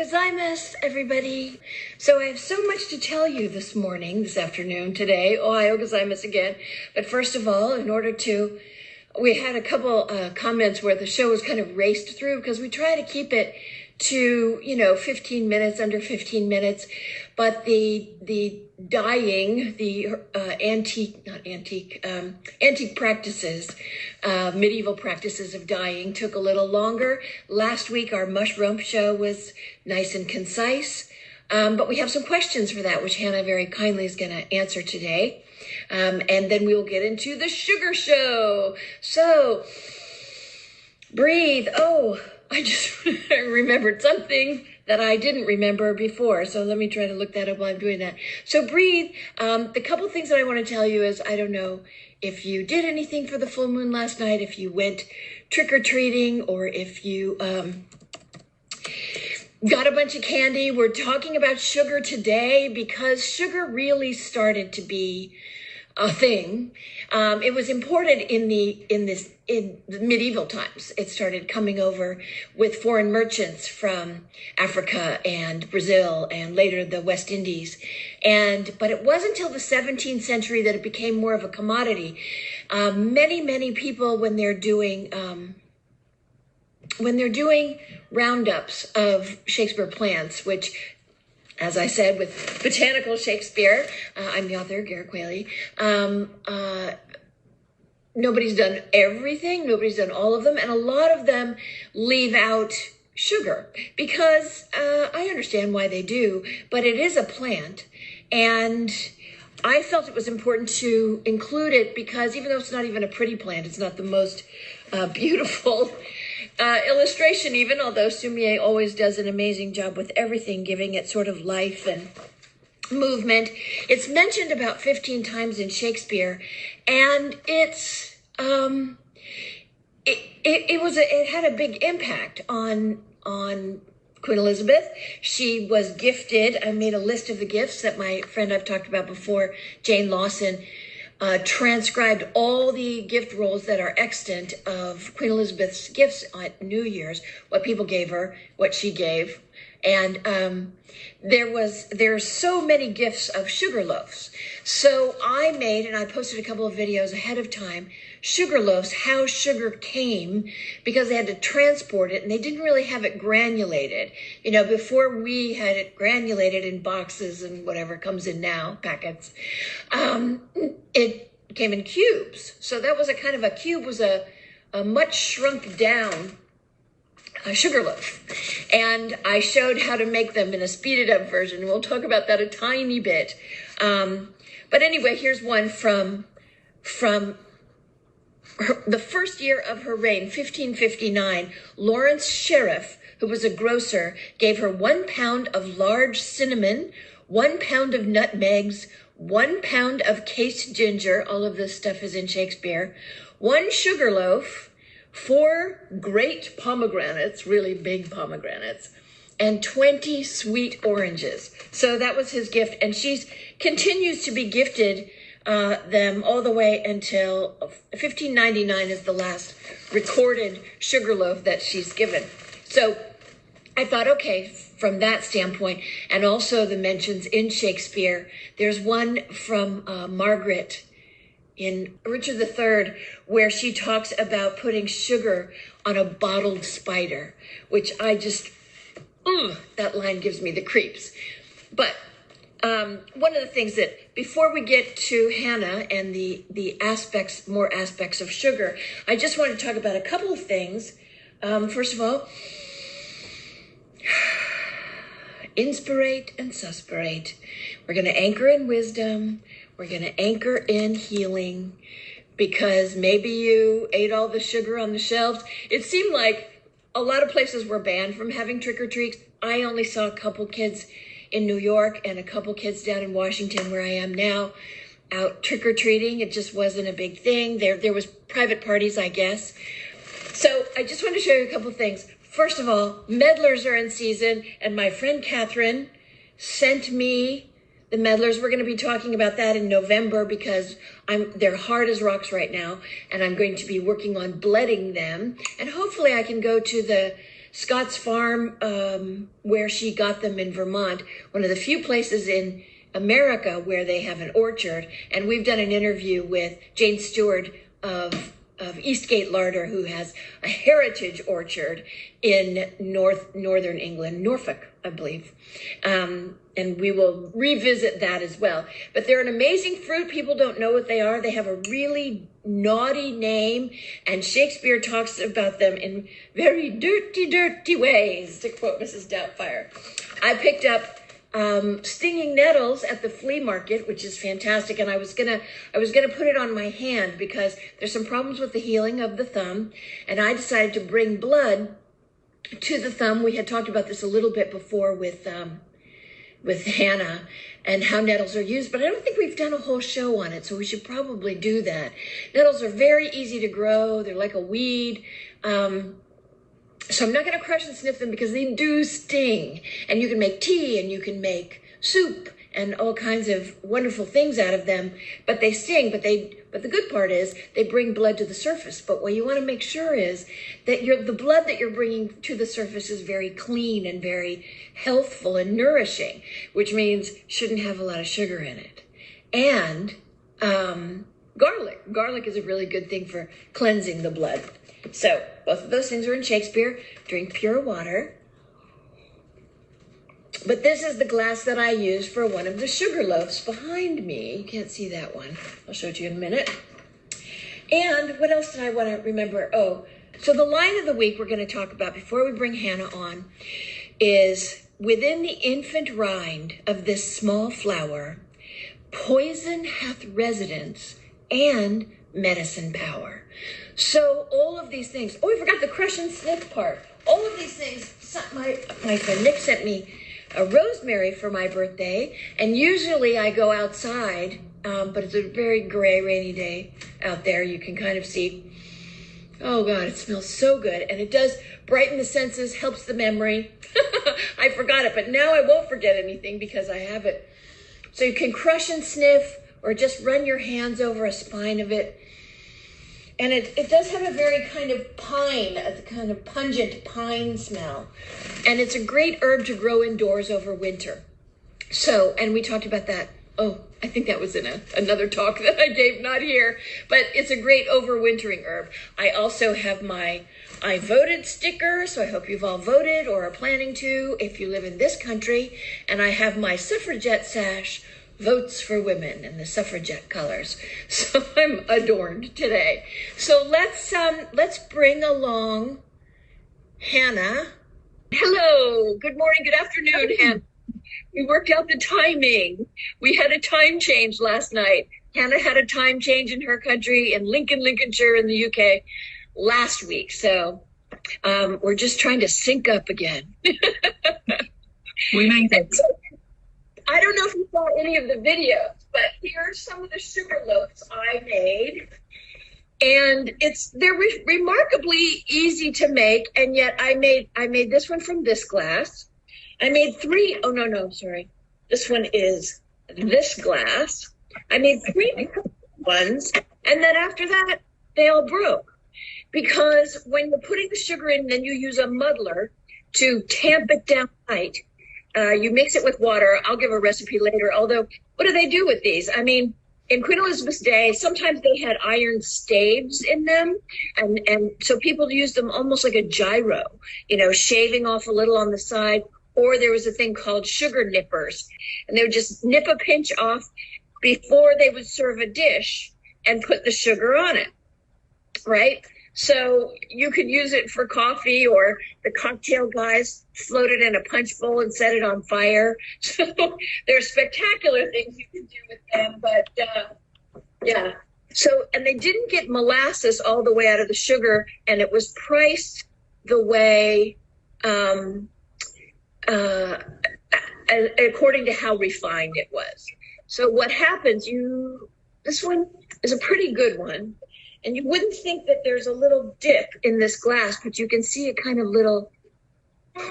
gozaimasu, everybody. So I have so much to tell you this morning, this afternoon, today. Ohayou gozaimasu again. But first of all, we had a couple comments where the show was kind of raced through because we try to keep it to, 15 minutes, under 15 minutes. But the dyeing, antique practices, medieval practices of dyeing took a little longer. Last week, our mushroom show was nice and concise. But we have some questions for that, which Hannah very kindly is going to answer today. And then we will get into the sugar show. So, breathe. Oh, I just remembered something that I didn't remember before. So let me try to look that up while I'm doing that. So breathe. The couple things that I want to tell you is, I don't know if you did anything for the full moon last night, if you went trick-or-treating, or if you got a bunch of candy. We're talking about sugar today because sugar really started to be a thing. It was imported in the medieval times. It started coming over with foreign merchants from Africa and Brazil and later the West Indies. But it wasn't until the 17th century that it became more of a commodity. Many people, when they're doing roundups of Shakespeare plants, which, as I said, with Botanical Shakespeare, I'm the author, Garrett Quayle. Nobody's done everything. Nobody's done all of them. And a lot of them leave out sugar because I understand why they do, but it is a plant. And I felt it was important to include it because even though it's not even a pretty plant, it's not the most beautiful illustration even, although Sumier always does an amazing job with everything, giving it sort of life and movement. It's mentioned about 15 times in Shakespeare, and it had a big impact on Queen Elizabeth. She was gifted. I made a list of the gifts that my friend I've talked about before, Jane Lawson, transcribed all the gift rolls that are extant of Queen Elizabeth's gifts at New Year's, what people gave her, what she gave. And there's so many gifts of sugar loaves. So I made, and I posted a couple of videos ahead of time, sugar loaves, how sugar came, because they had to transport it and they didn't really have it granulated. Before we had it granulated in boxes and whatever comes in now, packets, it came in cubes. So that was a cube was a much shrunk down sugar loaf. And I showed how to make them in a speeded up version. We'll talk about that a tiny bit. But anyway, here's one from the first year of her reign, 1559. Lawrence Sheriff, who was a grocer, gave her 1 pound of large cinnamon, 1 pound of nutmegs, 1 pound of cased ginger. All of this stuff is in Shakespeare. 1 sugar loaf, 4 great pomegranates, really big pomegranates, and 20 sweet oranges. So that was his gift. And she continues to be gifted them all the way until 1599 is the last recorded sugar loaf that she's given. So I thought, okay, from that standpoint, and also the mentions in Shakespeare, there's one from Margaret in Richard III, where she talks about putting sugar on a bottled spider, which I just, that line gives me the creeps. But one of the things that, before we get to Hannah and the more aspects of sugar, I just want to talk about a couple of things. First of all, inspirate and suspirate. We're going to anchor in wisdom. We're going to anchor in healing, because maybe you ate all the sugar on the shelves. It seemed like a lot of places were banned from having trick-or-treats. I only saw a couple kids in New York and a couple kids down in Washington, where I am now, out trick-or-treating. It just wasn't a big thing. There was private parties, I guess. So I just want to show you a couple things. First of all, medlars are in season, and my friend Catherine sent me the medlars. We're going to be talking about that in November because they're hard as rocks right now, and I'm going to be working on bledding them. And hopefully I can go to Scott's Farm, where she got them in Vermont, one of the few places in America where they have an orchard. And we've done an interview with Jane Stewart of Eastgate Larder, who has a heritage orchard in northern England, Norfolk, I believe. And we will revisit that as well. But they're an amazing fruit. People don't know what they are. They have a really naughty name, and Shakespeare talks about them in very dirty ways, to quote Mrs. Doubtfire. I picked up stinging nettles at the flea market, which is fantastic, and I was gonna put it on my hand because there's some problems with the healing of the thumb, and I decided to bring blood to the thumb. We had talked about this a little bit before with Hannah and how nettles are used, but I don't think we've done a whole show on it, so we should probably do that. Nettles are very easy to grow. They're like a weed. So I'm not going to crush and sniff them because they do sting. And you can make tea and you can make soup and all kinds of wonderful things out of them, but they sting. But the good part is they bring blood to the surface. But what you want to make sure is that the blood that you're bringing to the surface is very clean and very healthful and nourishing, which means shouldn't have a lot of sugar in it. And garlic. Garlic is a really good thing for cleansing the blood. So both of those things are in Shakespeare. Drink pure water. But this is the glass that I use for one of the sugar loaves behind me. You can't see that one. I'll show it to you in a minute. And what else did I want to remember? Oh, so the line of the week we're going to talk about before we bring Hannah on is, within the infant rind of this small flower, poison hath residence and medicine power. So all of these things, oh, I forgot the crush and sniff part. All of these things, my friend Nick sent me a rosemary for my birthday, and usually I go outside, but it's a very gray, rainy day out there. You can kind of see, oh God, it smells so good, and it does brighten the senses, helps the memory. I forgot it, but now I won't forget anything because I have it. So you can crush and sniff, or just run your hands over a spine of it. And it does have a very kind of pine, a kind of pungent pine smell. And it's a great herb to grow indoors over winter. So, and we talked about that. Oh, I think that was in another talk that I gave, not here. But it's a great overwintering herb. I also have my I voted sticker, so I hope you've all voted or are planning to if you live in this country. And I have my suffragette sash, votes for women, in the suffragette colors. So I'm adorned today. So let's bring along Hannah. Hello, good morning, good afternoon, Hannah. We worked out the timing. We had a time change last night. Hannah had a time change in her country in Lincolnshire in the UK last week. So we're just trying to sync up again. We made it. I don't know if you saw any of the videos, but here's some of the sugar loaves I made. And they're remarkably easy to make, and yet I made this one from this glass. I made three. Oh no, sorry. This one is this glass. I made three ones, and then after that they all broke, because when you're putting the sugar in, then you use a muddler to tamp it down tight. You mix it with water. I'll give a recipe later. Although, what do they do with these? I mean, in Queen Elizabeth's day, sometimes they had iron staves in them. And so people used them almost like a gyro, shaving off a little on the side. Or there was a thing called sugar nippers. And they would just nip a pinch off before they would serve a dish and put the sugar on it, right? So you could use it for coffee, or the cocktail guys float it in a punch bowl and set it on fire. So there are spectacular things you can do with them. But yeah. So, and they didn't get molasses all the way out of the sugar, and it was priced the way according to how refined it was. So what happens, this one is a pretty good one. And you wouldn't think that there's a little dip in this glass, but you can see a kind of little,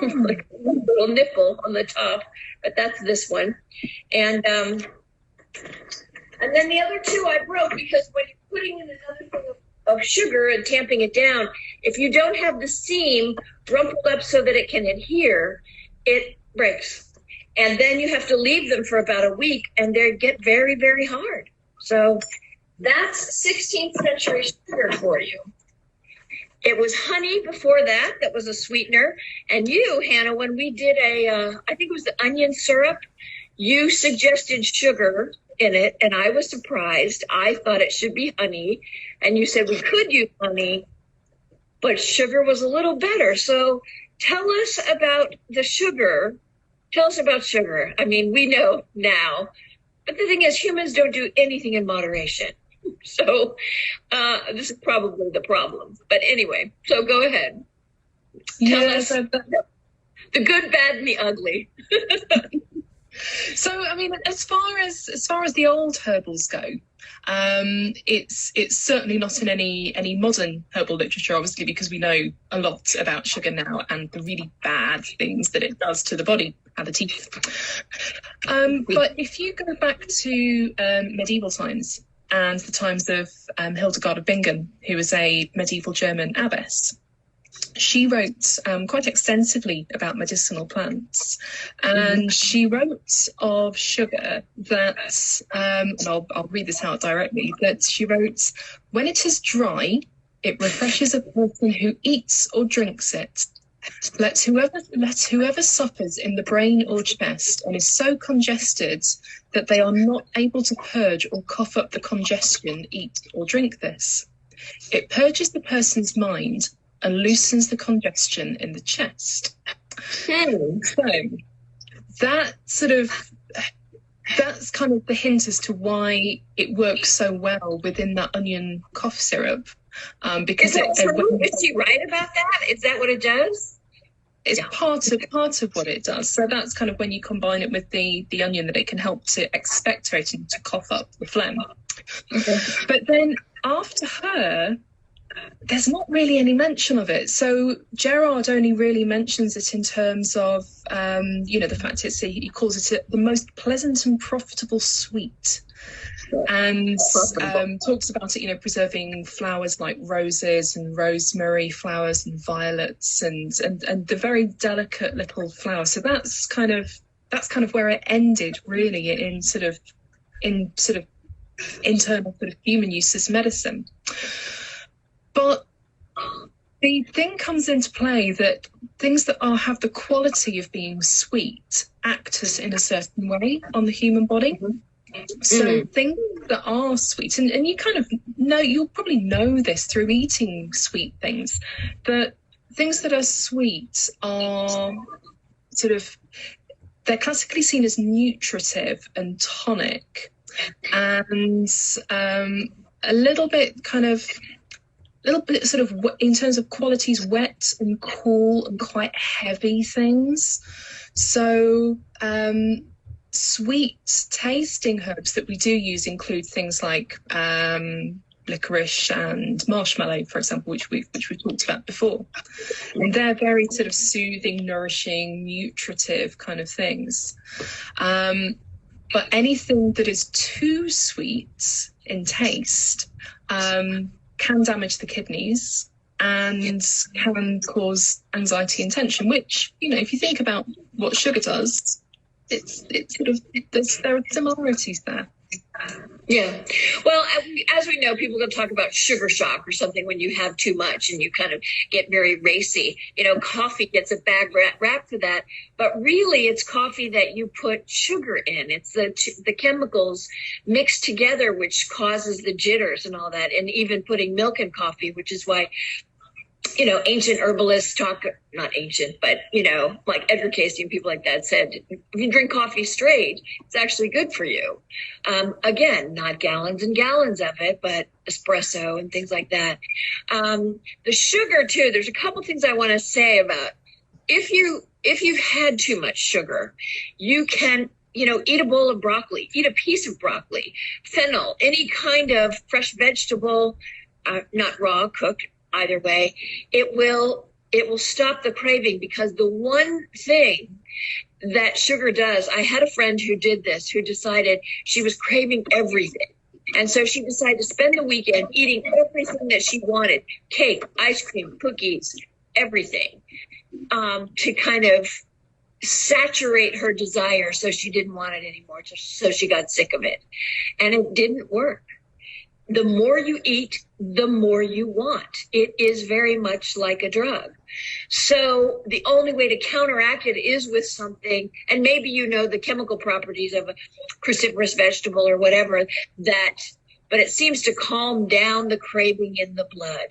like a little nipple on the top. But that's this one. And then the other two I broke, because when you're putting in another thing of sugar and tamping it down, if you don't have the seam rumpled up so that it can adhere, it breaks. And then you have to leave them for about a week, and they get very, very hard. So that's 16th century sugar for you. It was honey before that. That was a sweetener. And you, Hannah, when we did I think it was the onion syrup, you suggested sugar in it, and I was surprised. I thought it should be honey, and you said we could use honey, but sugar was a little better. So tell us about the sugar. Tell us about sugar. I mean, we know now, but the thing is, humans don't do anything in moderation. So this is probably the problem. But anyway, so go ahead. Tell us the good, bad, and the ugly. So, I mean, as far as the old herbals go, it's certainly not in any modern herbal literature, obviously, because we know a lot about sugar now and the really bad things that it does to the body and the teeth. But if you go back to medieval times and the times of Hildegard of Bingen, who was a medieval German abbess, she wrote quite extensively about medicinal plants, and she wrote of sugar that, and I'll read this out directly, that she wrote, "When it is dry, it refreshes a person who eats or drinks it. Let whoever suffers in the brain or chest and is so congested that they are not able to purge or cough up the congestion, eat or drink this. It purges the person's mind and loosens the congestion in the chest." So that's kind of the hint as to why it works so well within that onion cough syrup. Because is she right about that? Is that what it does? It's part of what it does. So that's kind of when you combine it with the onion, that it can help to expectorate and to cough up the phlegm. Okay. But then after her, there's not really any mention of it. So Gerard only really mentions it in terms of, the fact he calls it the most pleasant and profitable sweet. And talks about it, preserving flowers like roses and rosemary flowers and violets and the very delicate little flowers. So that's kind of where it ended, really, in sort of internal sort of human use as medicine. But the thing comes into play that things that have the quality of being sweet act as in a certain way on the human body. So things that are sweet, and you kind of know, you'll probably know this through eating sweet things, that things that are sweet are they're classically seen as nutritive and tonic, and a little bit sort of in terms of qualities, wet and cool and quite heavy things. So sweet tasting herbs that we do use include things like licorice and marshmallow, for example, which we talked about before. And they're very sort of soothing, nourishing, nutritive kind of things. But anything that is too sweet in taste can damage the kidneys and can cause anxiety and tension, which, if you think about what sugar does, there are similarities there. Yeah. Well, as we know, people can talk about sugar shock or something when you have too much and you kind of get very racy. Coffee gets a bad rap for that, but really it's coffee that you put sugar in. It's the chemicals mixed together which causes the jitters and all that, and even putting milk in coffee, which is why ancient herbalists not ancient, but, like Edgar Cayce and people like that said, if you drink coffee straight, it's actually good for you. Again, not gallons and gallons of it, but espresso and things like that. The sugar too, there's a couple things I want to say about, if you've had too much sugar, you can, eat a bowl of broccoli, eat a piece of broccoli, fennel, any kind of fresh vegetable, not raw, cooked. Either way, it will stop the craving, because the one thing that sugar does, I had a friend who did this, who decided she was craving everything. And so she decided to spend the weekend eating everything that she wanted, cake, ice cream, cookies, everything, to kind of saturate her desire so she didn't want it anymore, so she got sick of it. And it didn't work. The more you eat, the more you want. It is very much like a drug. So the only way to counteract it is with something, and maybe you know the chemical properties of a cruciferous vegetable or whatever, but it seems to calm down the craving in the blood.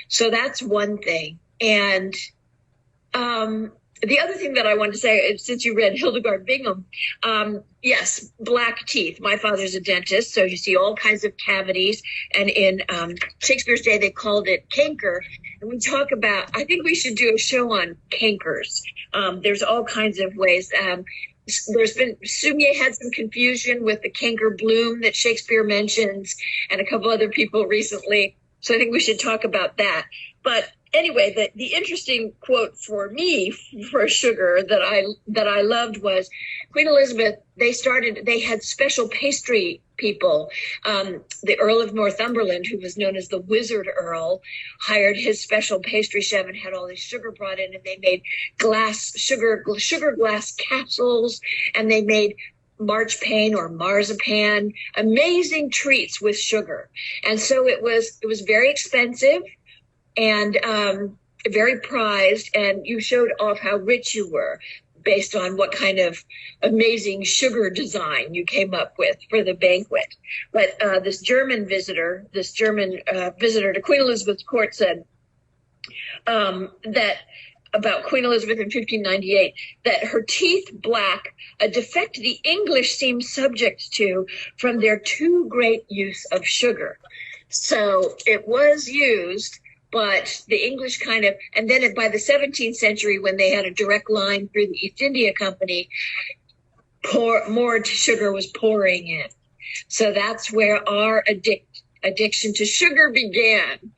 So that's one thing. And the other thing that I wanted to say, since you read Hildegard Bingham, yes, black teeth. My father's a dentist, so you see all kinds of cavities. And in Shakespeare's day, they called it canker. And we talk about, I think we should do a show on cankers. There's all kinds of ways. Sumier had some confusion with the canker bloom that Shakespeare mentions, and a couple other people recently. So I think we should talk about that. But anyway, the interesting quote for me for sugar that I loved was Queen Elizabeth. They had special pastry people. The Earl of Northumberland, who was known as the Wizard Earl, hired his special pastry chef and had all this sugar brought in, and they made sugar glass capsules, and they made marchpane or marzipan, amazing treats with sugar. And so it was very expensive and very prized, and you showed off how rich you were based on what kind of amazing sugar design you came up with for the banquet. But this German visitor to Queen Elizabeth's court said that about Queen Elizabeth in 1598, that her teeth black, a defect the English seem subject to from their too great use of sugar. So it was used, but the English kind of, and then by the 17th century, when they had a direct line through the East India Company, more sugar was pouring in. So that's where our addiction to sugar began.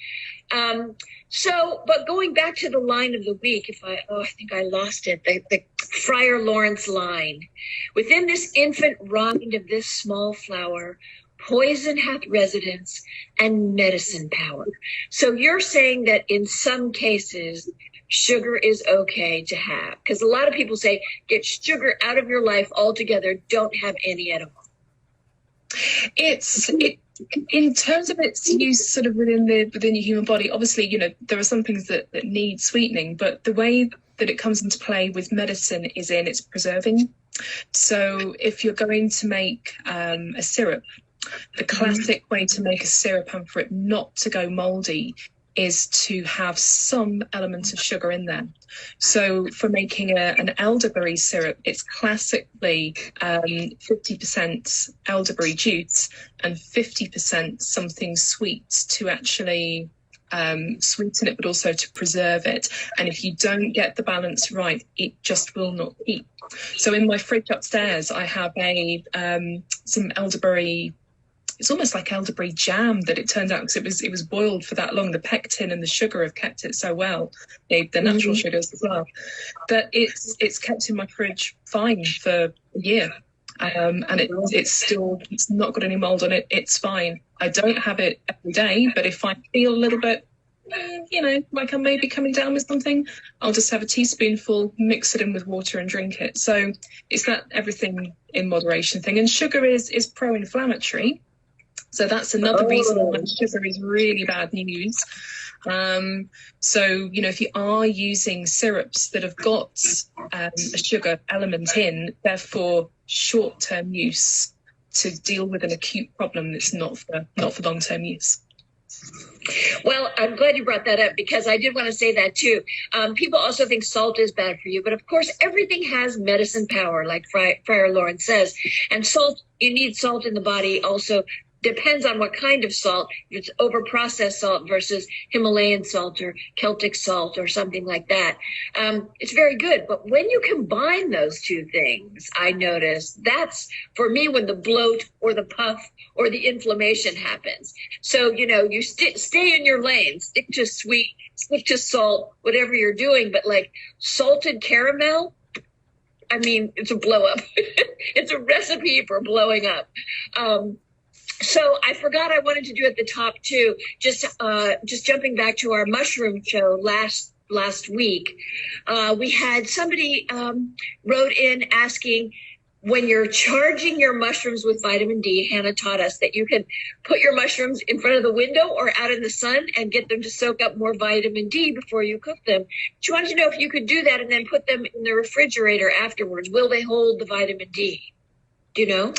But going back to the line of the week, I think I lost it, the Friar Lawrence line. Within this infant rind of this small flower, poison hath residence and medicine power. So you're saying that in some cases, sugar is okay to have, because a lot of people say, get sugar out of your life altogether, don't have any at all. In terms of its use sort of within your human body, obviously, there are some things that need sweetening, but the way that it comes into play with medicine is in its preserving. So if you're going to make a syrup, the classic way to make a syrup and for it not to go moldy is to have some element of sugar in there. So for making an elderberry syrup, it's classically 50% elderberry juice and 50% something sweet to actually sweeten it, but also to preserve it. And if you don't get the balance right, it just will not keep. So in my fridge upstairs, I have some elderberry. It's almost like elderberry jam that it turned out, because it was boiled for that long. The pectin and the sugar have kept it so well, the natural sugars as well, that it's kept in my fridge fine for a year. And it's not got any mold on it. It's fine. I don't have it every day, but if I feel a little bit, like I may be coming down with something, I'll just have a teaspoonful, mix it in with water and drink it. So it's that everything in moderation thing. And sugar is pro-inflammatory. So that's another reason why sugar is really bad news. So, if you are using syrups that have got a sugar element in, they're for short-term use to deal with an acute problem that's not for long-term use. Well, I'm glad you brought that up, because I did want to say that too. People also think salt is bad for you, but of course everything has medicine power, like Friar Lawrence says. And salt, you need salt in the body also. Depends on what kind of salt. If it's over-processed salt versus Himalayan salt or Celtic salt or something like that, it's very good. But when you combine those two things, I notice that's, for me, when the bloat or the puff or the inflammation happens. So, you stay in your lane, stick to sweet, stick to salt, whatever you're doing. But like salted caramel, I mean, it's a blow up. It's a recipe for blowing up. So I forgot I wanted to do at the top too. Just jumping back to our mushroom show last week, we had somebody wrote in asking, when you're charging your mushrooms with vitamin D, Hannah taught us that you can put your mushrooms in front of the window or out in the sun and get them to soak up more vitamin D before you cook them. She wanted to know if you could do that and then put them in the refrigerator afterwards. Will they hold the vitamin D? Do you know?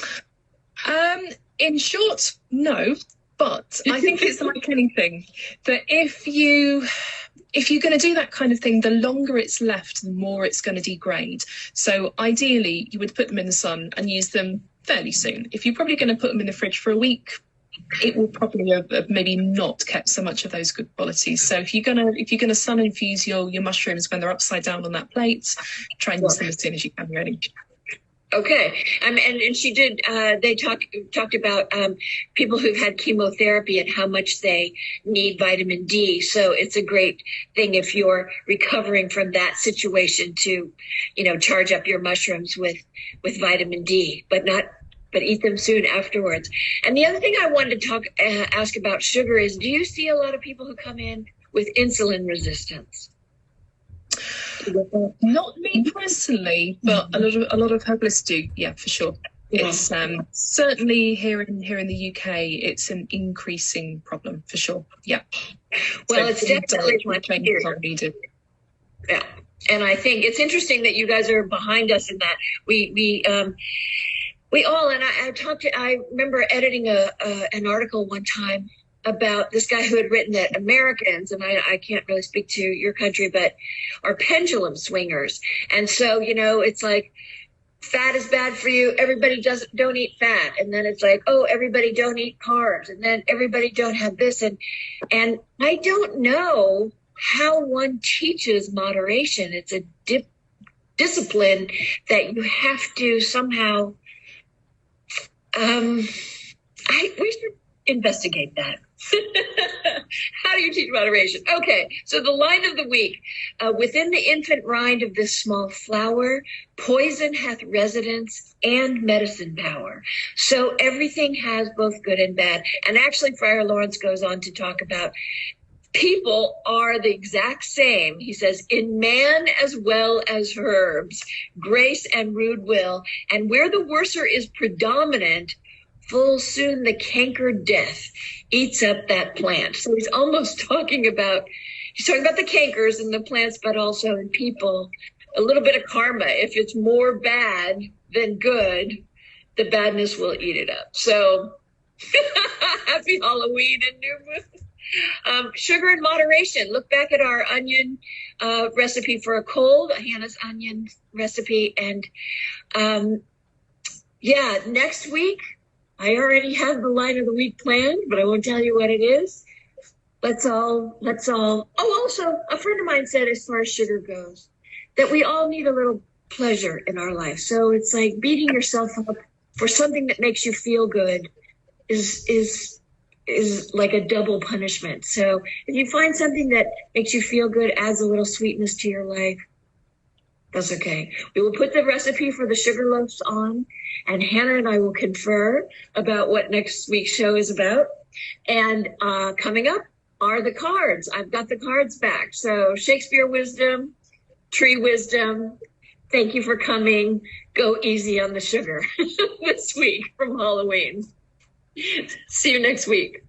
In short, no. But I think it's like anything, that if you're going to do that kind of thing, the longer it's left, the more it's going to degrade. So ideally, you would put them in the sun and use them fairly soon. If you're probably going to put them in the fridge for a week, it will probably have maybe not kept so much of those good qualities. So if you're gonna sun infuse your mushrooms when they're upside down on that plate, try and use them as soon as you can, really. Okay. And she did, they talked about people who've had chemotherapy and how much they need vitamin D. So it's a great thing if you're recovering from that situation to, charge up your mushrooms with vitamin D, but eat them soon afterwards. And the other thing I wanted to ask about sugar is, do you see a lot of people who come in with insulin resistance? Not me personally, but a lot of herbalists do. Yeah, for sure. Yeah. It's certainly here in the UK, it's an increasing problem for sure. Yeah. Well, so it's definitely needed. Yeah, and I think it's interesting that you guys are behind us in that. We all, and I remember editing an article one time about this guy who had written that Americans, and I can't really speak to your country, but are pendulum swingers. And so, it's like, fat is bad for you. Everybody don't eat fat. And then it's like, oh, everybody don't eat carbs. And then everybody don't have this. And I don't know how one teaches moderation. It's a discipline that you have to somehow, we should investigate that. How do you teach moderation? Okay, so the line of the week. Within the infant rind of this small flower, poison hath residence and medicine power. So everything has both good and bad. And actually, Friar Lawrence goes on to talk about people are the exact same. He says, in man as well as herbs, grace and rude will. And where the worser is predominant, full soon the cankered death eats up that plant. So he's almost talking about the cankers in the plants, but also in people, a little bit of karma. If it's more bad than good, the badness will eat it up. So happy Halloween and new moon. Sugar in moderation. Look back at our onion recipe for a cold, Hannah's onion recipe. And next week, I already have the line of the week planned, but I won't tell you what it is. Let's all. Oh, also, a friend of mine said, as far as sugar goes, that we all need a little pleasure in our life. So it's like beating yourself up for something that makes you feel good is like a double punishment. So if you find something that makes you feel good, adds a little sweetness to your life, that's okay. We will put the recipe for the sugar loaves on, and Hannah and I will confer about what next week's show is about. And coming up are the cards. I've got the cards back. So Shakespeare wisdom, tree wisdom. Thank you for coming. Go easy on the sugar this week from Halloween. See you next week.